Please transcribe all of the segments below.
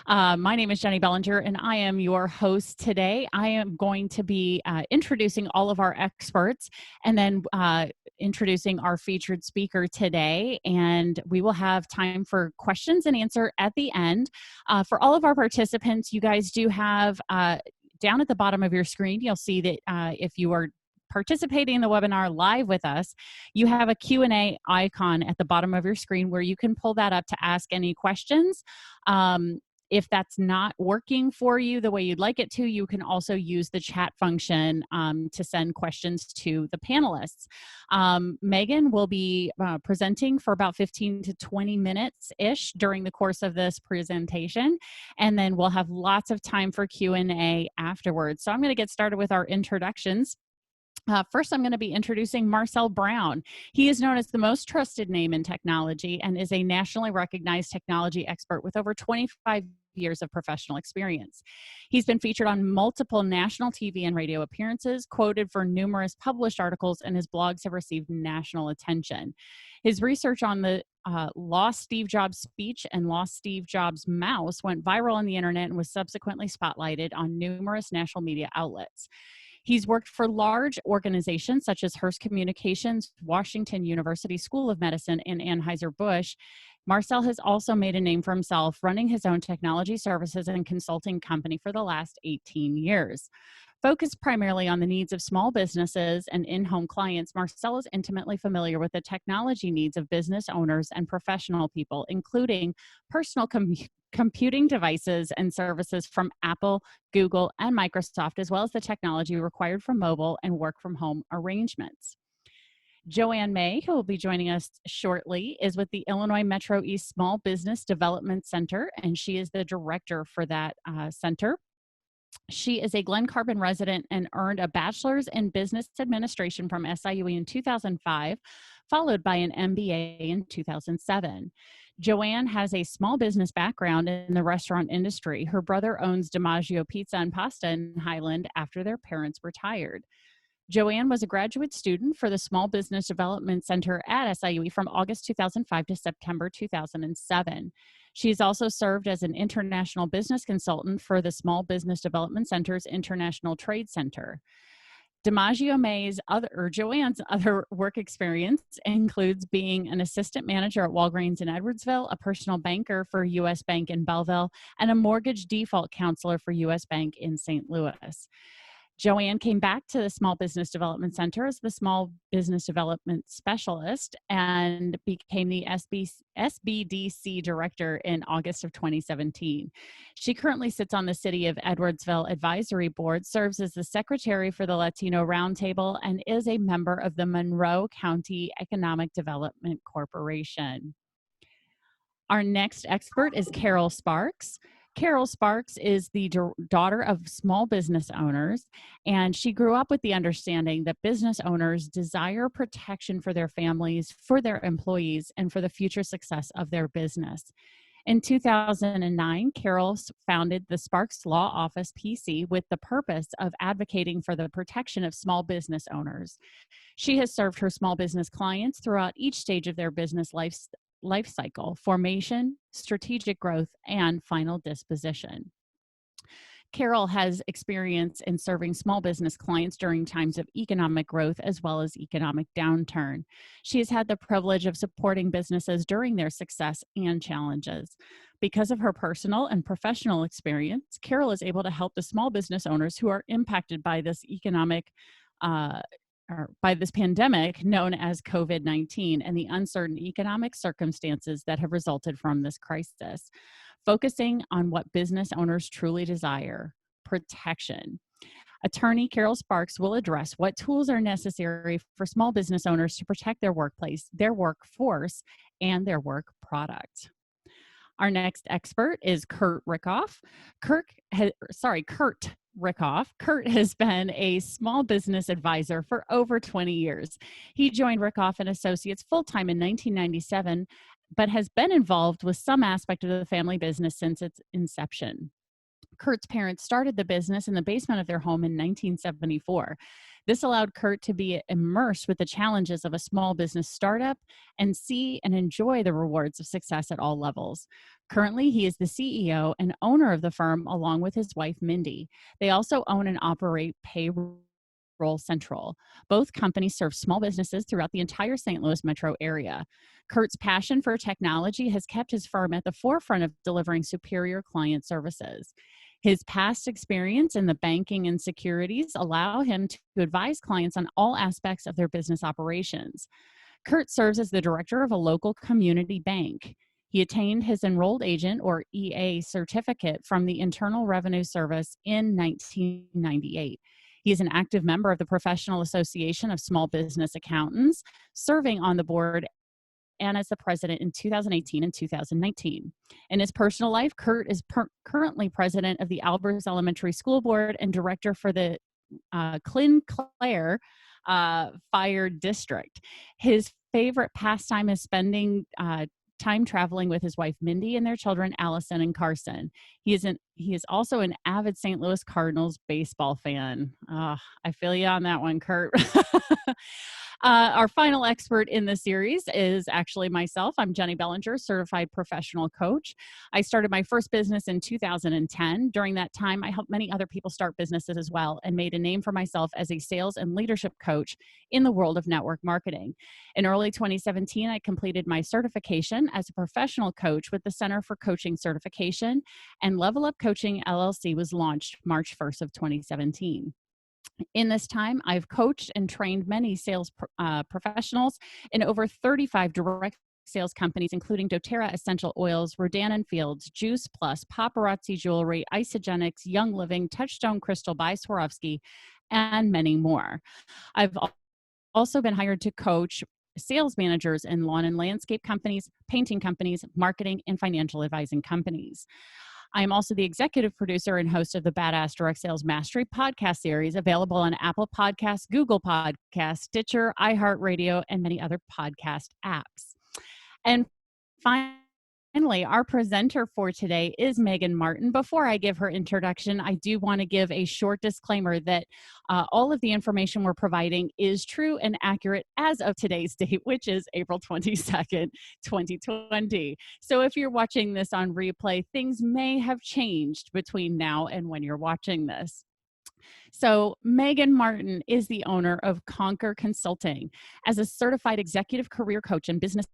My name is Jennie Bellinger, and I am your host today. I am going to be introducing all of our experts and then introducing our featured speaker today. And we will have time for questions and answer at the end. For all of our participants, you guys do have down at the bottom of your screen, you'll see that if you are participating in the webinar live with us, you have a Q&A icon at the bottom of your screen where you can pull that up to ask any questions. If that's not working for you the way you'd like it to, you can also use the chat function to send questions to the panelists. Megan will be presenting for about 15 to 20 minutes-ish during the course of this presentation, and then we'll have lots of time for Q&A afterwards. So I'm going to get started with our introductions. First, I'm going to be introducing Marcel Brown. He is known as the most trusted name in technology and is a nationally recognized technology expert with over 25 years of professional experience. He's been featured on multiple national TV and radio appearances, quoted for numerous published articles, and his blogs have received national attention. His research on the Lost Steve Jobs speech and Lost Steve Jobs mouse went viral on the internet and was subsequently spotlighted on numerous national media outlets. He's worked for large organizations such as Hearst Communications, Washington University School of Medicine, and Anheuser-Busch. Marcel has also made a name for himself running his own technology services and consulting company for the last 18 years. Focused primarily on the needs of small businesses and in-home clients, Marcel is intimately familiar with the technology needs of business owners and professional people, including personal computing devices and services from Apple, Google, and Microsoft, as well as the technology required for mobile and work-from-home arrangements. Joann May, who will be joining us shortly, is with the Illinois Metro East Small Business Development Center, and she is the director for that center. She is a Glen Carbon resident and earned a bachelor's in business administration from SIUE in 2005, followed by an MBA in 2007. Joann has a small business background in the restaurant industry. Her brother owns Maggio Pizza and Pasta in Highland after their parents retired. Joann was a graduate student for the Small Business Development Center at SIUE from August 2005 to September 2007. She's also served as an international business consultant for the Small Business Development Center's International Trade Center. Joann's other work experience includes being an assistant manager at Walgreens in Edwardsville, a personal banker for U.S. Bank in Belleville, and a mortgage default counselor for U.S. Bank in St. Louis. Joann came back to the Small Business Development Center as the Small Business Development Specialist and became the SBDC Director in August of 2017. She currently sits on the City of Edwardsville Advisory Board, serves as the Secretary for the Latino Roundtable, and is a member of the Monroe County Economic Development Corporation. Our next expert is Carol Sparks. Carol Sparks is the daughter of small business owners, and she grew up with the understanding that business owners desire protection for their families, for their employees, and for the future success of their business. In 2009, Carol founded the Sparks Law Office PC with the purpose of advocating for the protection of small business owners. She has served her small business clients throughout each stage of their business life cycle: formation, strategic growth, and final disposition. Carol has experience in serving small business clients during times of economic growth as well as economic downturn. She has had the privilege of supporting businesses during their success and challenges. Because of her personal and professional experience, Carol is able to help the small business owners who are impacted by this by this pandemic known as COVID-19 and the uncertain economic circumstances that have resulted from this crisis, focusing on what business owners truly desire: protection. Attorney Carol Sparks will address what tools are necessary for small business owners to protect their workplace, their workforce, and their work product. Our next expert is Kurt Rickhoff. Kurt Rickhoff. Kurt has been a small business advisor for over 20 years. He joined Rickhoff and Associates full-time in 1997, but has been involved with some aspect of the family business since its inception. Kurt's parents started the business in the basement of their home in 1974. This allowed Kurt to be immersed with the challenges of a small business startup and see and enjoy the rewards of success at all levels. Currently, he is the CEO and owner of the firm along with his wife, Mindy. They also own and operate Payroll Central. Both companies serve small businesses throughout the entire St. Louis metro area. Kurt's passion for technology has kept his firm at the forefront of delivering superior client services. His past experience in the banking and securities allow him to advise clients on all aspects of their business operations. Kurt serves as the director of a local community bank. He attained his enrolled agent or EA certificate from the Internal Revenue Service in 1998. He is an active member of the Professional Association of Small Business Accountants, serving on the board and as the president in 2018 and 2019. In his personal life, Kurt is currently president of the Albers Elementary School Board and director for the Claire Fire District. His favorite pastime is spending time traveling with his wife Mindy and their children Allison and Carson. He is also an avid St. Louis Cardinals baseball fan. I feel you on that one, Kurt. Our final expert in the series is actually myself. I'm Jennie Bellinger, certified professional coach. I started my first business in 2010. During that time, I helped many other people start businesses as well and made a name for myself as a sales and leadership coach in the world of network marketing. In early 2017, I completed my certification as a professional coach with the Center for Coaching Certification, and Level Up Coaching LLC was launched March 1st of 2017. In this time, I've coached and trained many sales professionals in over 35 direct sales companies, including doTERRA Essential Oils, Rodan & Fields, Juice Plus, Paparazzi Jewelry, Isogenics, Young Living, Touchstone Crystal by Swarovski, and many more. I've also been hired to coach sales managers in lawn and landscape companies, painting companies, marketing, and financial advising companies. I am also the executive producer and host of the Badass Direct Sales Mastery podcast series, available on Apple Podcasts, Google Podcasts, Stitcher, iHeartRadio, and many other podcast apps. And finally, our presenter for today is Megan Martin. Before I give her introduction, I do want to give a short disclaimer that all of the information we're providing is true and accurate as of today's date, which is April 22nd, 2020. So if you're watching this on replay, things may have changed between now and when you're watching this. So Megan Martin is the owner of Conquer Consulting. As a certified executive career coach and business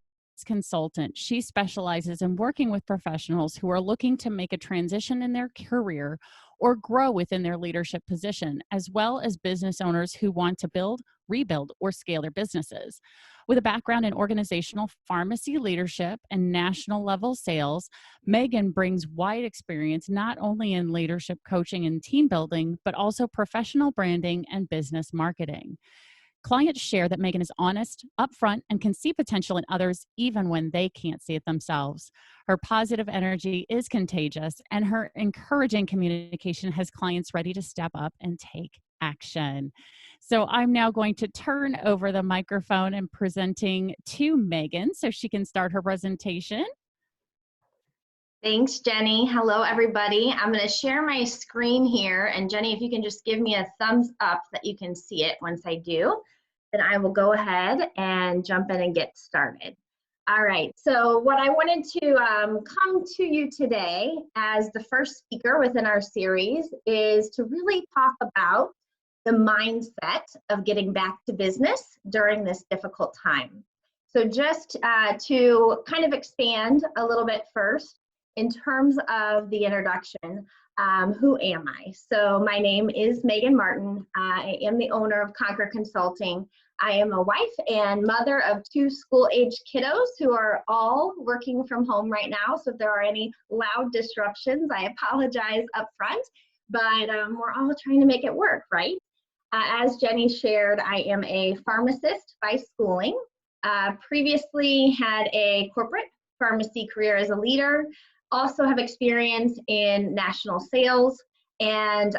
consultant, she specializes in working with professionals who are looking to make a transition in their career or grow within their leadership position, as well as business owners who want to build, rebuild, or scale their businesses. With a background in organizational pharmacy leadership and national level sales, Megan brings wide experience not only in leadership coaching and team building, but also professional branding and business marketing. Clients share that Megan is honest, upfront, and can see potential in others even when they can't see it themselves. Her positive energy is contagious, and her encouraging communication has clients ready to step up and take action. So I'm now going to turn over the microphone and presenting to Megan so she can start her presentation. Thanks, Jennie. Hello, everybody. I'm going to share my screen here. And Jennie, if you can just give me a thumbs up that you can see it once I do, then I will go ahead and jump in and get started. All right. So what I wanted to come to you today as the first speaker within our series is to really talk about the mindset of getting back to business during this difficult time. So just to kind of expand a little bit first, in terms of the introduction, who am I? So my name is Megan Martin. I am the owner of Conquer Consulting. I am a wife and mother of 2 school-age kiddos who are all working from home right now. So if there are any loud disruptions, I apologize up front, but we're all trying to make it work, right? As Jennie shared, I am a pharmacist by schooling. Previously had a corporate pharmacy career as a leader. Also have experience in national sales and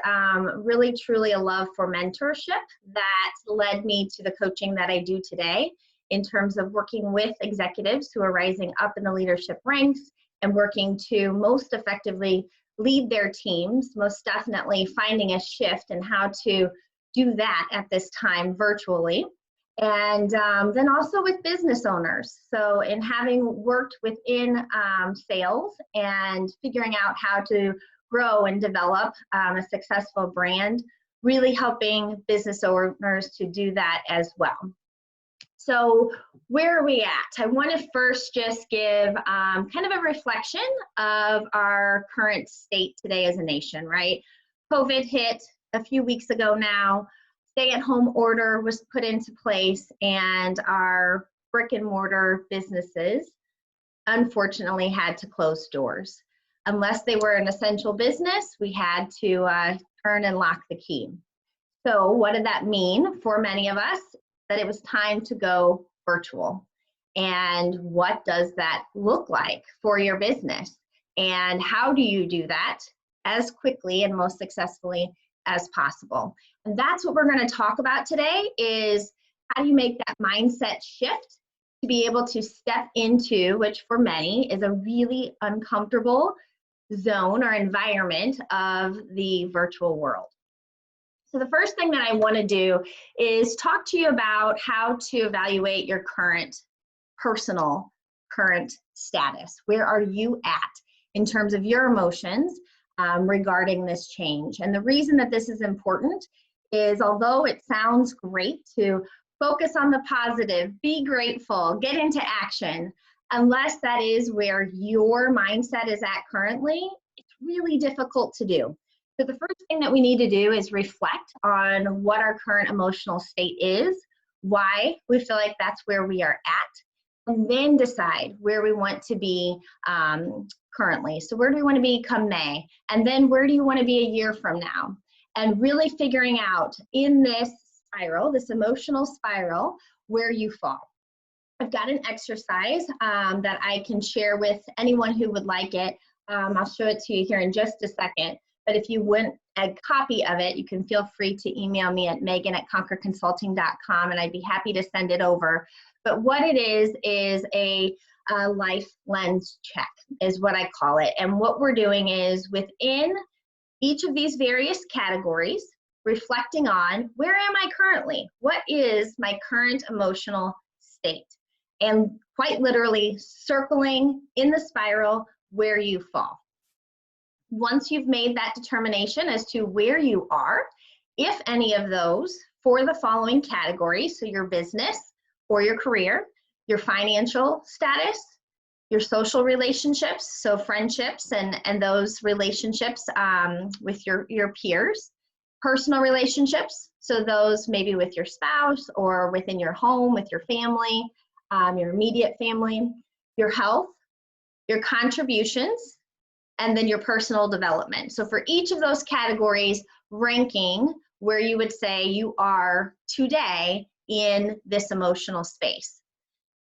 really truly a love for mentorship that led me to the coaching that I do today in terms of working with executives who are rising up in the leadership ranks and working to most effectively lead their teams, most definitely finding a shift in how to do that at this time virtually. And then also with business owners. So in having worked within sales and figuring out how to grow and develop a successful brand, really helping business owners to do that as well. So where are we at? I want to first just give kind of a reflection of our current state today as a nation, right? COVID hit a few weeks ago now. Stay-at-home order was put into place, and our brick and mortar businesses unfortunately had to close doors. Unless they were an essential business, we had to turn and lock the key. So what did that mean for many of us? That it was time to go virtual. And what does that look like for your business? And how do you do that as quickly and most successfully as possible? And that's what we're going to talk about today, is how do you make that mindset shift to be able to step into, which for many is a really uncomfortable zone or environment of the virtual world. So the first thing that I want to do is talk to you about how to evaluate your current status. Where are you at in terms of your emotions regarding this change? And the reason that this is important is, although it sounds great to focus on the positive, be grateful, get into action, unless that is where your mindset is at currently, it's really difficult to do. So the first thing that we need to do is reflect on what our current emotional state is, why we feel like that's where we are at, and then decide where we want to be currently. So where do we want to be come May? And then where do you want to be a year from now? And really figuring out in this spiral, this emotional spiral, where you fall. I've got an exercise that I can share with anyone who would like it. I'll show it to you here in just a second. But if you want a copy of it, you can feel free to email me at megan@conquerconsulting.com, and I'd be happy to send it over. But what it is a life lens check is what I call it. And what we're doing is, within each of these various categories, reflecting on, where am I currently? What is my current emotional state? And quite literally circling in the spiral where you fall. Once you've made that determination as to where you are, if any of those, for the following categories, so your business or your career, your financial status, your social relationships, so friendships and those relationships with your peers, personal relationships, so those maybe with your spouse or within your home, with your family, your immediate family, your health, your contributions, and then your personal development. So for each of those categories, ranking where you would say you are today in this emotional space.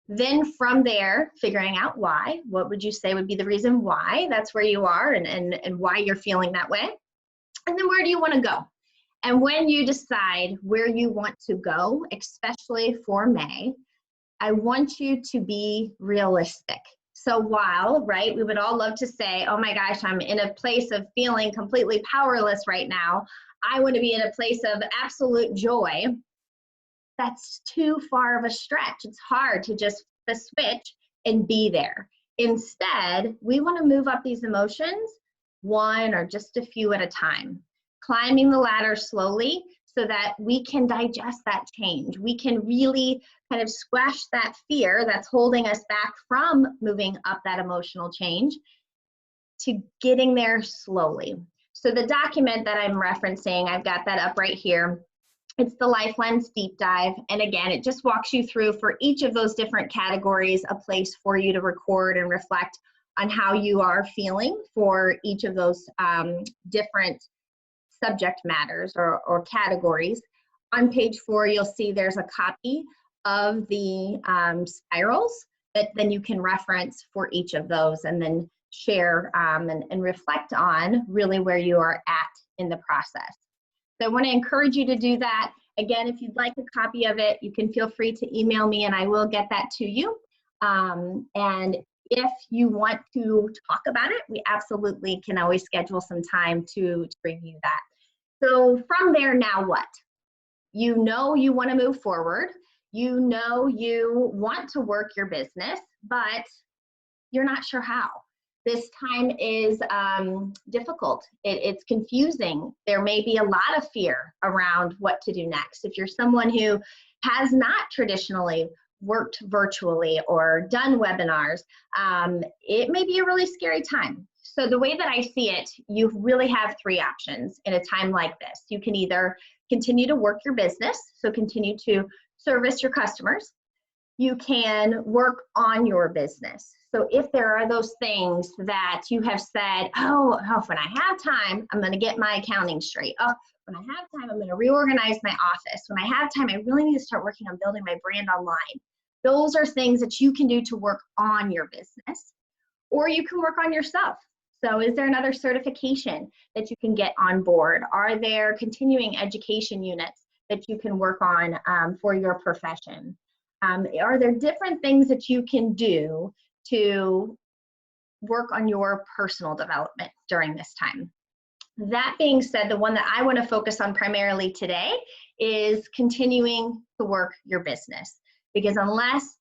Then from there, figuring out why, what would you say would be the reason why that's where you are and why you're feeling that way. And then where do you want to go? And when you decide where you want to go, especially for May, I want you to be realistic. So while, right, we would all love to say, oh my gosh, I'm in a place of feeling completely powerless right now. I want to be in a place of absolute joy. That's too far of a stretch. It's hard to just flip a switch and be there. Instead, we want to move up these emotions one or just a few at a time, climbing the ladder slowly so that we can digest that change. We can really kind of squash that fear that's holding us back from moving up that emotional change to getting there slowly. So the document that I'm referencing, I've got that up right here. It's the Life Lens Deep Dive. And again, it just walks you through, for each of those different categories, a place for you to record and reflect on how you are feeling for each of those different subject matters or categories. On page 4, you'll see there's a copy of the spirals that then you can reference for each of those, and then share and reflect on really where you are at in the process. So I want to encourage you to do that. Again, if you'd like a copy of it, you can feel free to email me and I will get that to you. And if you want to talk about it, we absolutely can always schedule some time to review that. So from there, now what? You know you want to move forward. You know you want to work your business, but you're not sure how. This time is difficult. It's confusing. There may be a lot of fear around what to do next. If you're someone who has not traditionally worked virtually or done webinars, it may be a really scary time. So the way that I see it, you really have three options in a time like this. You can either continue to work your business, so continue to service your customers. You can work on your business. So if there are those things that you have said, oh, when I have time, I'm going to get my accounting straight. Oh, when I have time, I'm going to reorganize my office. When I have time, I really need to start working on building my brand online. Those are things that you can do to work on your business, or you can work on yourself. So is there another certification that you can get on board? Are there continuing education units that you can work on for your profession? Are there different things that you can do to work on your personal development during this time? That being said, the one that I want to focus on primarily today is continuing to work your business. Because unless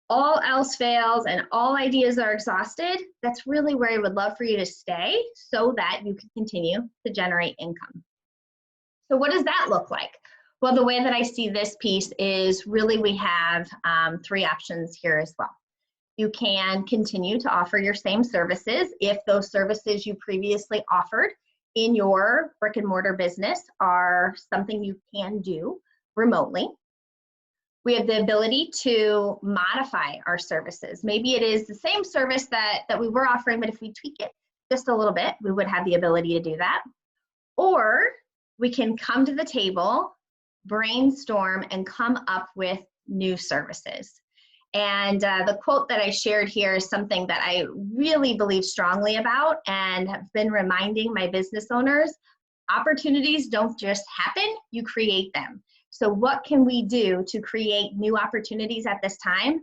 all else fails and all ideas are exhausted, that's really where I would love for you to stay so that you can continue to generate income. So what does that look like? Well, the way that I see this piece is really we have three options here as well. You can continue to offer your same services if those services you previously offered in your brick and mortar business are something you can do remotely. We have the ability to modify our services. Maybe it is the same service that we were offering, but if we tweak it just a little bit, we would have the ability to do that. Or we can come to the table, brainstorm, and come up with new services. And the quote that I shared here is something that I really believe strongly about and have been reminding my business owners. Opportunities don't just happen, you create them. So what can we do to create new opportunities at this time?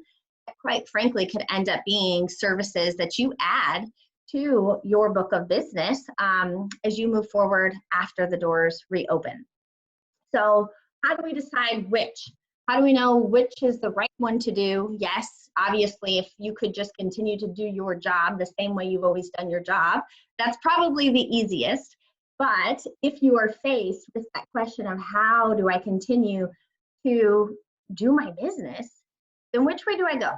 That quite frankly could end up being services that you add to your book of business as you move forward after the doors reopen. So how do we decide which? How do we know which is the right one to do? Yes, obviously, if you could just continue to do your job the same way you've always done your job, that's probably the easiest. But if you are faced with that question of how do I continue to do my business, then which way do I go?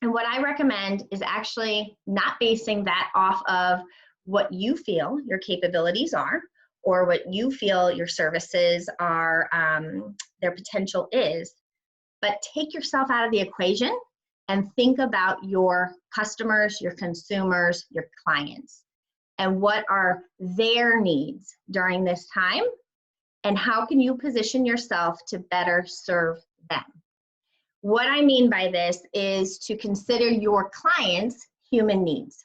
And what I recommend is actually not basing that off of what you feel your capabilities are or what you feel your services are, their potential is, but take yourself out of the equation and think about your customers, your consumers, your clients, and what are their needs during this time, and how can you position yourself to better serve them. What I mean by this is to consider your clients' human needs.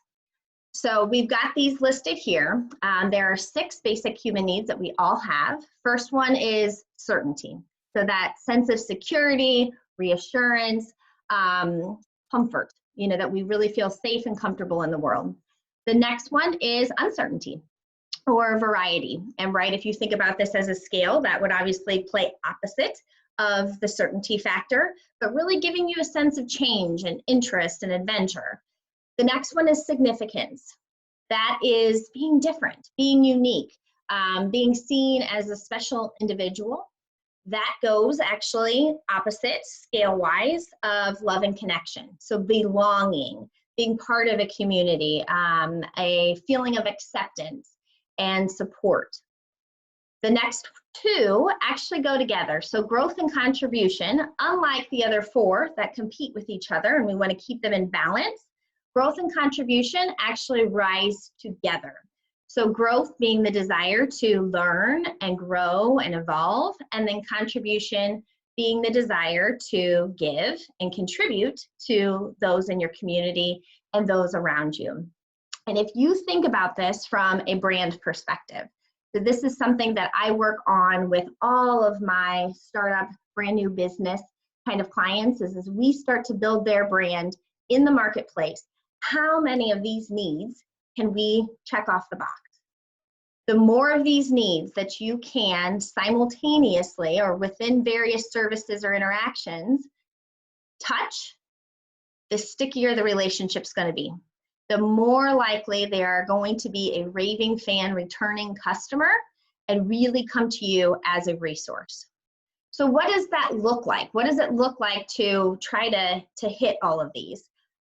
So we've got these listed here. There are 6 basic human needs that we all have. First one is certainty. So that sense of security, reassurance, comfort, that we really feel safe and comfortable in the world. The next one is uncertainty or variety. And right, if you think about this as a scale, that would obviously play opposite of the certainty factor, but really giving you a sense of change and interest and adventure. The next one is significance. That is being different, being unique, being seen as a special individual. That goes actually opposite scale-wise of love and connection. So belonging, being part of a community, a feeling of acceptance and support. The next 2 actually go together. So growth and contribution, unlike the other 4 that compete with each other and we want to keep them in balance, growth and contribution actually rise together. So growth being the desire to learn and grow and evolve, and then contribution being the desire to give and contribute to those in your community and those around you. And if you think about this from a brand perspective, so this is something that I work on with all of my startup, brand new business kind of clients, is as we start to build their brand in the marketplace, how many of these needs can we check off the box? The more of these needs that you can simultaneously or within various services or interactions touch, the stickier the relationship's going to be. The more likely they are going to be a raving fan returning customer and really come to you as a resource. So what does that look like? What does it look like to try to hit all of these?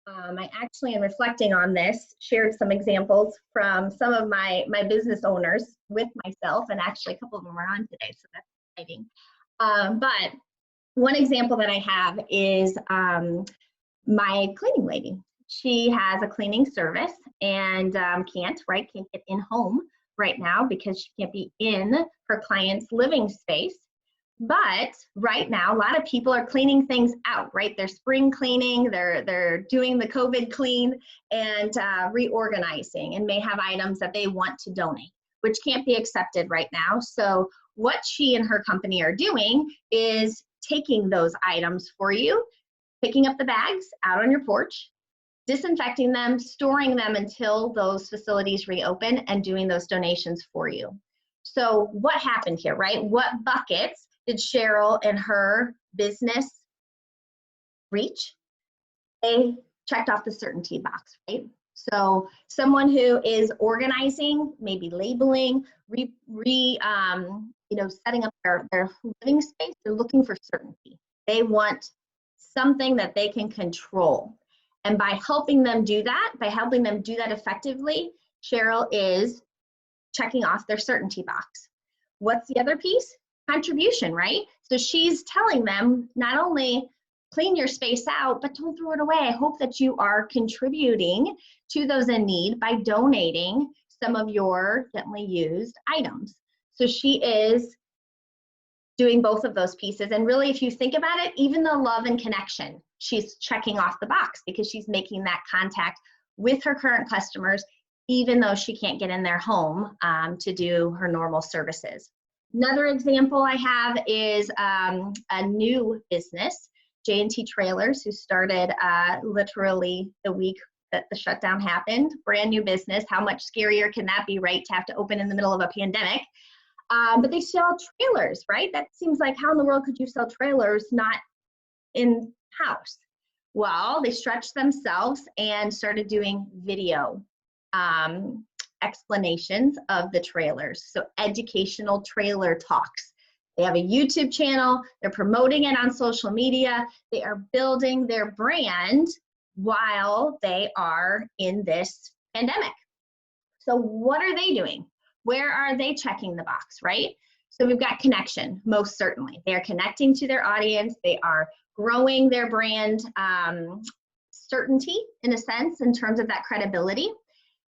I actually, in reflecting on this, shared some examples from some of my business owners with myself, and actually a couple of them are on today, so that's exciting. But one example that I have is my cleaning lady. She has a cleaning service and can't get in home right now because she can't be in her client's living space. But right now, a lot of people are cleaning things out, right? They're spring cleaning, they're doing the COVID clean and reorganizing, and may have items that they want to donate, which can't be accepted right now. So what she and her company are doing is taking those items for you, picking up the bags out on your porch, disinfecting them, storing them until those facilities reopen, and doing those donations for you. So what happened here, right? What buckets did Cheryl and her business reach? They checked off the certainty box, right? So someone who is organizing, maybe labeling, setting up their living space, they're looking for certainty. They want something that they can control. And by helping them do that, effectively, Cheryl is checking off their certainty box. What's the other piece? Contribution, right? So she's telling them not only clean your space out, but don't throw it away. I hope that you are contributing to those in need by donating some of your gently used items. So she is doing both of those pieces. And really, if you think about it, even the love and connection, she's checking off the box because she's making that contact with her current customers, even though she can't get in their home to do her normal services. Another example I have is a new business, J&T Trailers, who started literally the week that the shutdown happened. Brand new business. How much scarier can that be, right, to have to open in the middle of a pandemic? But they sell trailers, right? That seems like, how in the world could you sell trailers not in-house? Well, they stretched themselves and started doing video explanations of the trailers. So educational trailer talks. They have a YouTube channel. They're promoting it on social media. They are building their brand while they are in this pandemic. So what are they doing? Where are they checking the box, right? So we've got connection, most certainly. They are connecting to their audience. They are growing their brand certainty, in a sense, in terms of that credibility.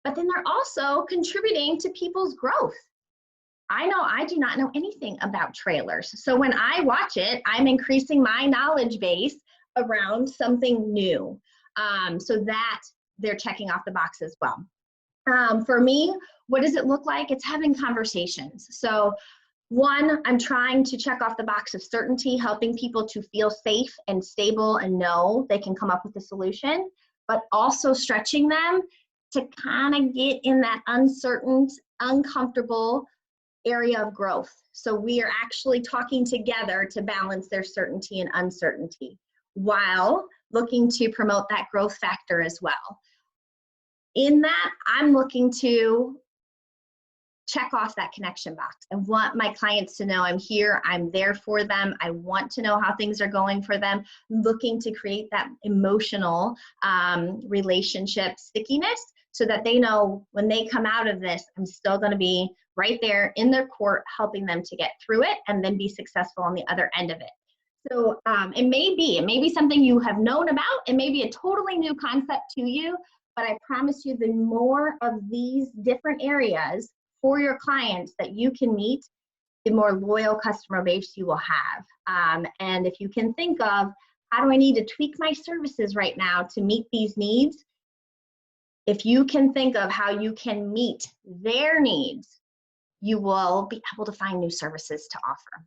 But then they're also contributing to people's growth. I know I do not know anything about trailers. So when I watch it, I'm increasing my knowledge base around something new. So that they're checking off the box as well. For me, what does it look like? It's having conversations. So one, I'm trying to check off the box of certainty, helping people to feel safe and stable and know they can come up with a solution, but also stretching them to kind of get in that uncertain, uncomfortable area of growth. So we are actually talking together to balance their certainty and uncertainty while looking to promote that growth factor as well. In that, I'm looking to check off that connection box. I want my clients to know I'm here, I'm there for them. I want to know how things are going for them, looking to create that emotional relationship stickiness so that they know when they come out of this, I'm still going to be right there in their court, helping them to get through it and then be successful on the other end of it. So it may be something you have known about. It may be a totally new concept to you, but I promise you the more of these different areas for your clients that you can meet, the more loyal customer base you will have. And if you can think of, how do I need to tweak my services right now to meet these needs? If you can think of how you can meet their needs, you will be able to find new services to offer.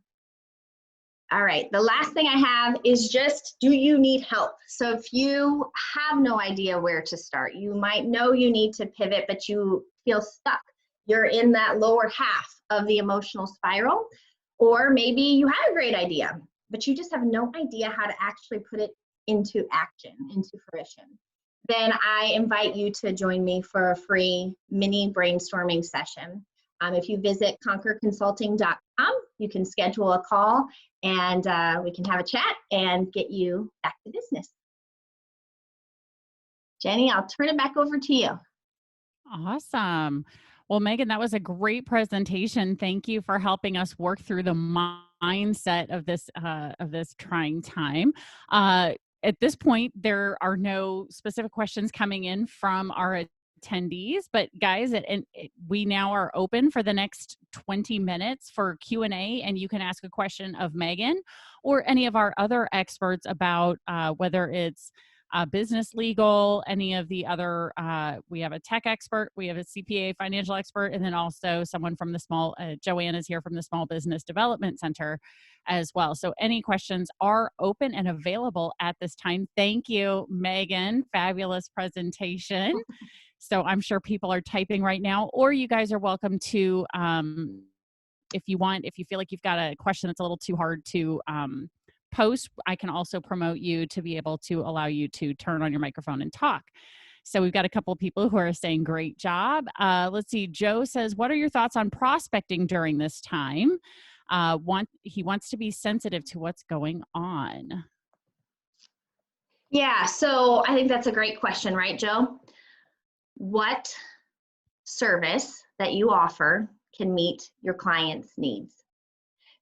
All right, the last thing I have is just, do you need help? So if you have no idea where to start, you might know you need to pivot, but you feel stuck. you're in that lower half of the emotional spiral, or maybe you have a great idea, but you just have no idea how to actually put it into action, into fruition. Then I invite you to join me for a free mini brainstorming session. If you visit conquerconsulting.com, you can schedule a call and we can have a chat and get you back to business. Jennie, I'll turn it back over to you. Awesome. Well, Megan, that was a great presentation. Thank you for helping us work through the mindset of this trying time. At this point, there are no specific questions coming in from our attendees, but guys, we now are open for the next 20 minutes for Q&A, and you can ask a question of Megan or any of our other experts about whether it's business, legal, any of the other, we have a tech expert, we have a CPA financial expert, and then also someone from the Joann is here from the Small Business Development Center as well. So any questions are open and available at this time. Thank you, Megan. Fabulous presentation. So I'm sure people are typing right now, or you guys are welcome to, if you feel like you've got a question that's a little too hard to post, I can also promote you to be able to allow you to turn on your microphone and talk. So we've got a couple of people who are saying great job. Let's see. Joe says, what are your thoughts on prospecting during this time? He wants to be sensitive to what's going on. Yeah, so I think that's a great question, right, Joe? What service that you offer can meet your client's needs?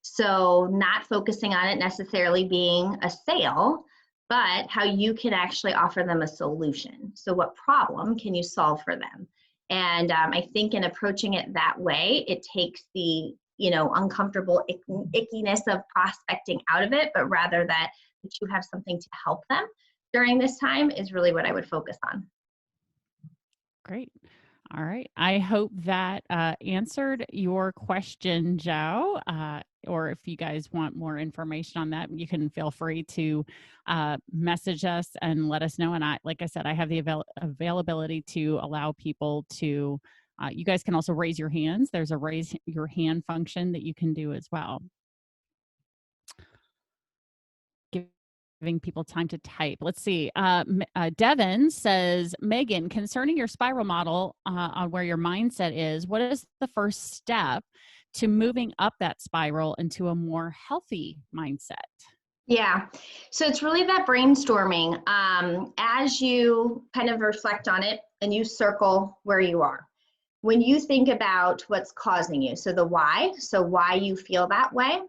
So not focusing on it necessarily being a sale, but how you can actually offer them a solution. So what problem can you solve for them? And I think in approaching it that way, it takes the uncomfortable ickiness of prospecting out of it, but rather that you have something to help them during this time is really what I would focus on. Great. All right. I hope that answered your question, Joe. Or if you guys want more information on that, you can feel free to message us and let us know. And like I said, I have the availability to allow people to, you guys can also raise your hands. There's a raise your hand function that you can do as well. Giving people time to type. Let's see. Devin says, Megan, concerning your spiral model on where your mindset is, what is the first step to moving up that spiral into a more healthy mindset? Yeah, so it's really that brainstorming. As you kind of reflect on it and you circle where you are. When you think about what's causing you, so the why, so why you feel that way,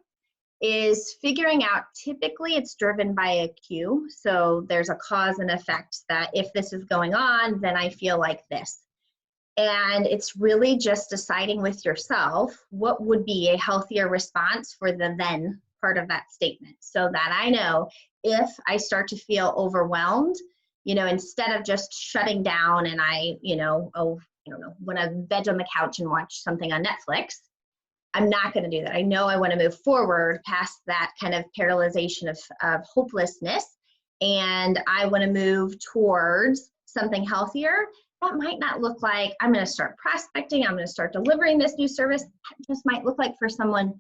is figuring out, typically it's driven by a cue. So there's a cause and effect that if this is going on, then I feel like this. And it's really just deciding with yourself what would be a healthier response for the then part of that statement. So that I know if I start to feel overwhelmed, instead of just shutting down and I want to veg on the couch and watch something on Netflix, I'm not going to do that. I know I want to move forward past that kind of paralyzation of hopelessness, and I want to move towards something healthier. That might not look like I'm going to start prospecting, I'm going to start delivering this new service. That just might look like for someone,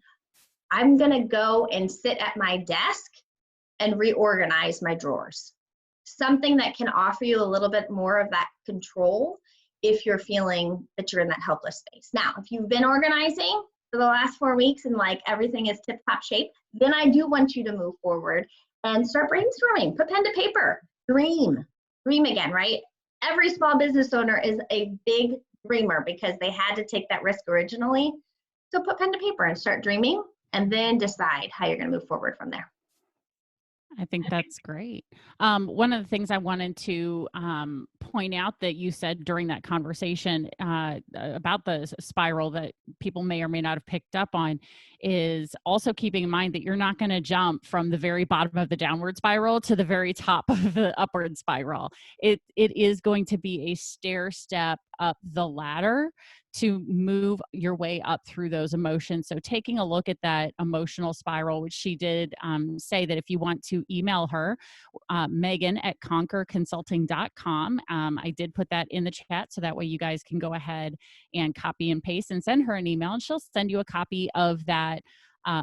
I'm going to go and sit at my desk and reorganize my drawers. Something that can offer you a little bit more of that control if you're feeling that you're in that helpless space. Now, if you've been organizing for the last 4 weeks and like everything is tip-top shape, then I do want you to move forward and start brainstorming. Put pen to paper. Dream again, right? Every small business owner is a big dreamer because they had to take that risk originally. So put pen to paper and start dreaming, and then decide how you're going to move forward from there. I think that's great. One of the things I wanted to point out that you said during that conversation about the spiral that people may or may not have picked up on is also keeping in mind that you're not going to jump from the very bottom of the downward spiral to the very top of the upward spiral. It is going to be a stair step up the ladder to move your way up through those emotions. So taking a look at that emotional spiral, which she did say that if you want to email her, Megan at conquerconsulting.com. I did put that in the chat, so that way you guys can go ahead and copy and paste and send her an email, and she'll send you a copy of that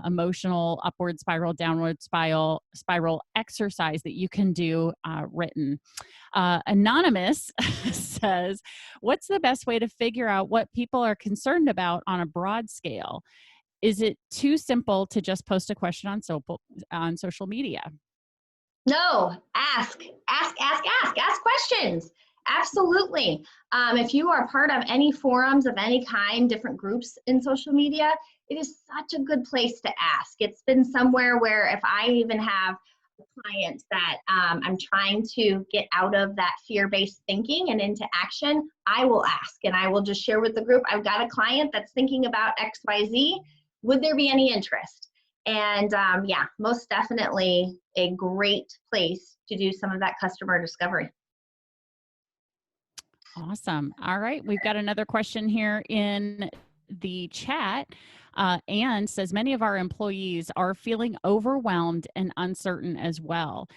emotional upward spiral, downward spiral exercise that you can do written. Anonymous says, what's the best way to figure out what people are concerned about on a broad scale? Is it too simple to just post a question on social media? No, ask questions. Absolutely. If you are part of any forums of any kind, different groups in social media, it is such a good place to ask. It's been somewhere where if I even have a client that I'm trying to get out of that fear-based thinking and into action, I will ask, and I will just share with the group, I've got a client that's thinking about XYZ. Would there be any interest? And yeah, most definitely a great place to do some of that customer discovery. Awesome. All right. We've got another question here in the chat. Anne says, many of our employees are feeling overwhelmed and uncertain as well.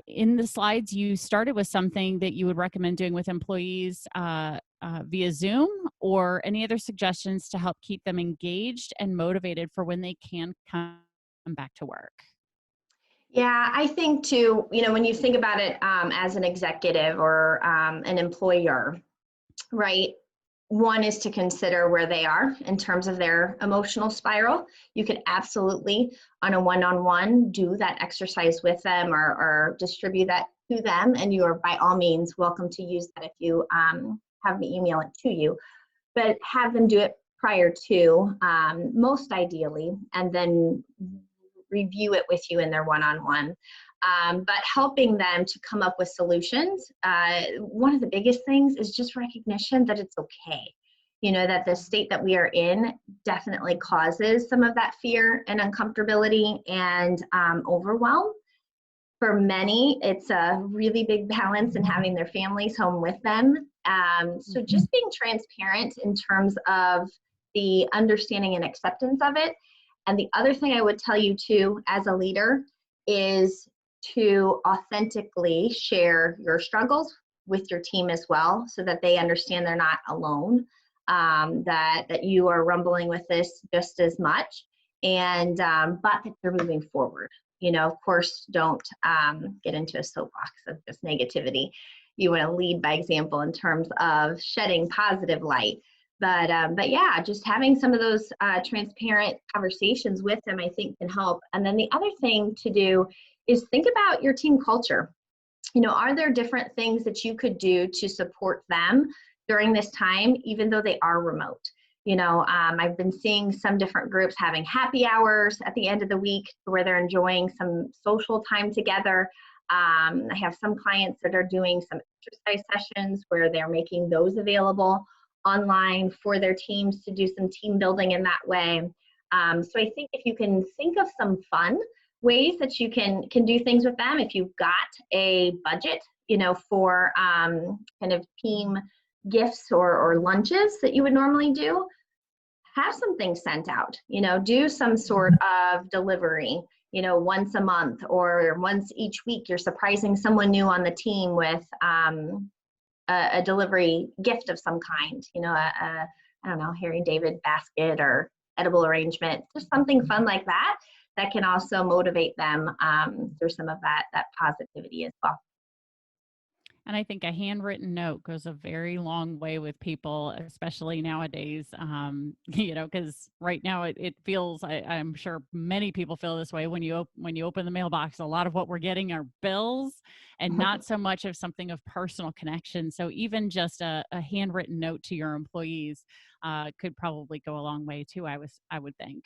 In the slides, you started with something that you would recommend doing with employees via Zoom, or any other suggestions to help keep them engaged and motivated for when they can come back to work? Yeah, I think too, when you think about it as an executive or an employer, right? One is to consider where they are in terms of their emotional spiral. You could absolutely, on a one-on-one, do that exercise with them or distribute that to them. And you are by all means welcome to use that if you have me email it to you. But have them do it prior to, most ideally, and then review it with you in their one-on-one. But helping them to come up with solutions. One of the biggest things is just recognition that it's okay. That the state that we are in definitely causes some of that fear and uncomfortability and overwhelm. For many, it's a really big balance in having their families home with them. So just being transparent in terms of the understanding and acceptance of it. And the other thing I would tell you too, as a leader, is to authentically share your struggles with your team as well, so that they understand they're not alone, that you are rumbling with this just as much, and but that you're moving forward. Of course, don't get into a soapbox of just negativity. You want to lead by example in terms of shedding positive light. But yeah, just having some of those transparent conversations with them, I think, can help. And then the other thing to do is think about your team culture. Are there different things that you could do to support them during this time, even though they are remote? I've been seeing some different groups having happy hours at the end of the week where they're enjoying some social time together. I have some clients that are doing some exercise sessions where they're making those available online for their teams to do some team building in that way. So I think if you can think of some fun ways that you can do things with them, if you've got a budget, for kind of team gifts or lunches that you would normally do, have some things sent out, do some sort of delivery, once a month or once each week. You're surprising someone new on the team with a delivery gift of some kind, I don't know, Harry David basket or edible arrangement, just something fun like that can also motivate them through some of that positivity as well. And I think a handwritten note goes a very long way with people, especially nowadays, because right now it feels, I'm sure many people feel this way, when you open the mailbox, a lot of what we're getting are bills and not so much of something of personal connection. So even just a handwritten note to your employees could probably go a long way too, I would think.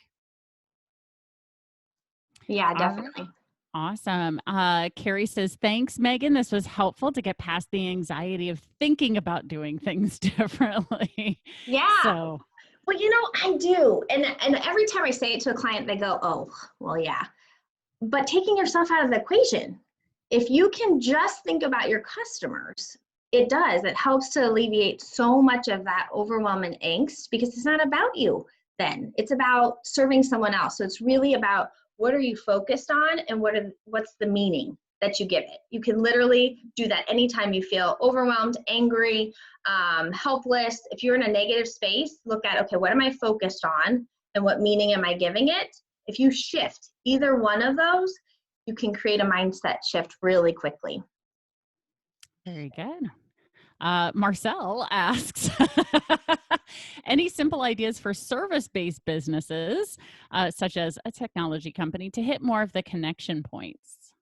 Yeah, definitely. Awesome. Carrie says, thanks, Megan. This was helpful to get past the anxiety of thinking about doing things differently. Yeah. So, well, I do. And every time I say it to a client, they go, oh, well, yeah. But taking yourself out of the equation, if you can just think about your customers, It does. It helps to alleviate so much of that overwhelm and angst because it's not about you then. It's about serving someone else. So it's really about what are you focused on and what's the meaning that you give it. You can literally do that anytime you feel overwhelmed, angry, helpless. If you're in a negative space, look at, okay, what am I focused on and what meaning am I giving it? If you shift either one of those, you can create a mindset shift really quickly. Very good. Marcel asks, any simple ideas for service-based businesses, such as a technology company, to hit more of the connection points?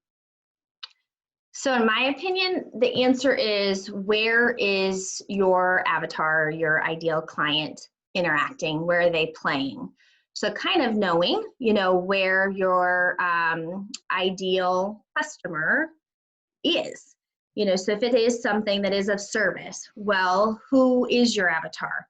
So in my opinion, the answer is, where is your avatar, your ideal client interacting? Where are they playing? So kind of knowing, where your ideal customer is. So if it is something that is of service, well, who is your avatar?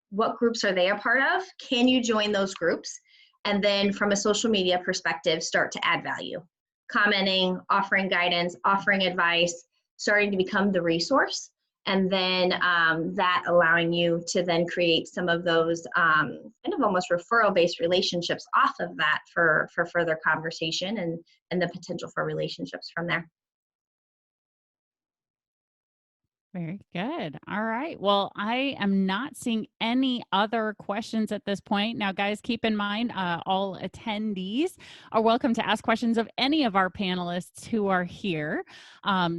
What groups are they a part of? Can you join those groups? And then from a social media perspective, start to add value. Commenting, offering guidance, offering advice, starting to become the resource. And then that allowing you to then create some of those kind of almost referral-based relationships off of that for further conversation and the potential for relationships from there. Very good. All right. Well, I am not seeing any other questions at this point. Now, guys, keep in mind, all attendees are welcome to ask questions of any of our panelists who are here.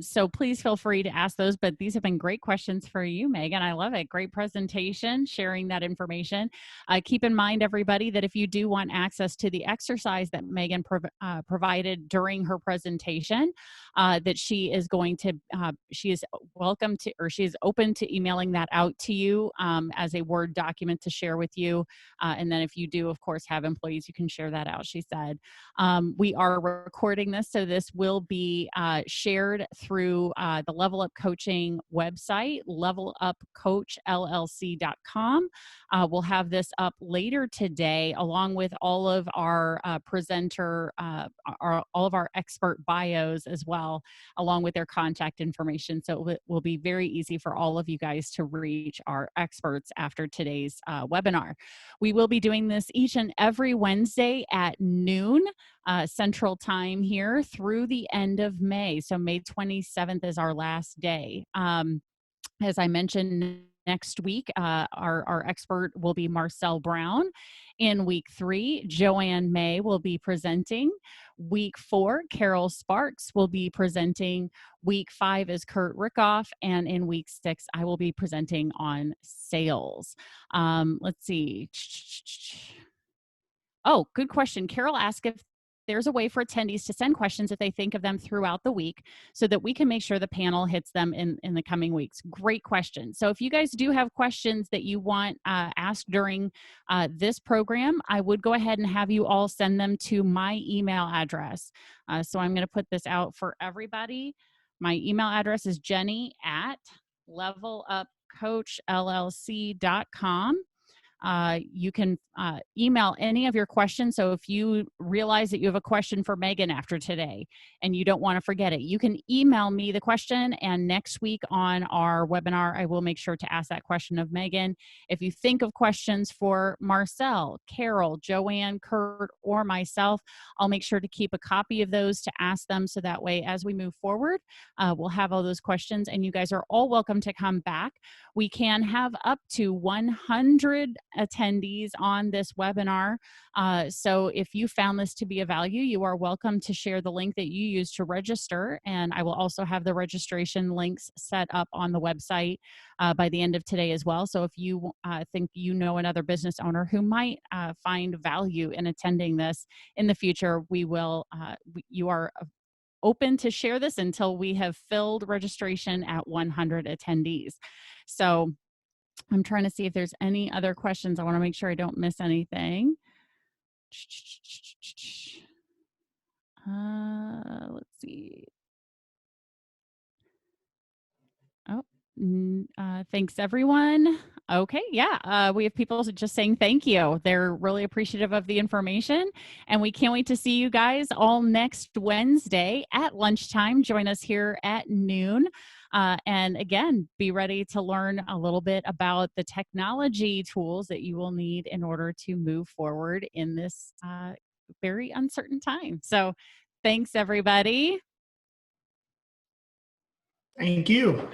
So please feel free to ask those. But these have been great questions for you, Megan. I love it. Great presentation, sharing that information. Keep in mind, everybody, that if you do want access to the exercise that Megan provided during her presentation, that she is going to, she is welcome to, or she is open to emailing that out to you as a Word document to share with you. And then if you do, of course, have employees, you can share that out, she said. We are recording this, so this will be shared through the Level Up Coaching website, levelupcoachllc.com. We'll have this up later today, along with all of our all of our expert bios as well, along with their contact information. So it will be very easy for all of you guys to reach our experts after today's webinar. We will be doing this each and every Wednesday at noon Central Time here through the end of May. So May 27th is our last day. As I mentioned, next week, our expert will be Marcel Brown. In week 3, Joann May will be presenting. Week 4, Carol Sparks will be presenting. Week 5 is Kurt Rickhoff. And in week 6, I will be presenting on sales. Let's see. Oh, good question. Carol asked if there's a way for attendees to send questions if they think of them throughout the week so that we can make sure the panel hits them in the coming weeks. Great question. So if you guys do have questions that you want asked during this program, I would go ahead and have you all send them to my email address. So I'm going to put this out for everybody. My email address is jenny@levelupcoachllc.com. You can email any of your questions. So if you realize that you have a question for Megan after today and you don't want to forget it, you can email me the question, and next week on our webinar, I will make sure to ask that question of Megan. If you think of questions for Marcel, Carol, Joann, Kurt, or myself, I'll make sure to keep a copy of those to ask them, so that way as we move forward, we'll have all those questions, and you guys are all welcome to come back. We can have up to 100 attendees on this webinar. So if you found this to be of value, you are welcome to share the link that you use to register. And I will also have the registration links set up on the website by the end of today as well. So if you think you know another business owner who might find value in attending this in the future, we will, you are open to share this until we have filled registration at 100 attendees. So I'm trying to see if there's any other questions. I want to make sure I don't miss anything. Let's see. Oh, thanks everyone. Okay, yeah, we have people just saying thank you. They're really appreciative of the information, and we can't wait to see you guys all next Wednesday at lunchtime. Join us here at noon. And again, be ready to learn a little bit about the technology tools that you will need in order to move forward in this very uncertain time. So thanks, everybody. Thank you.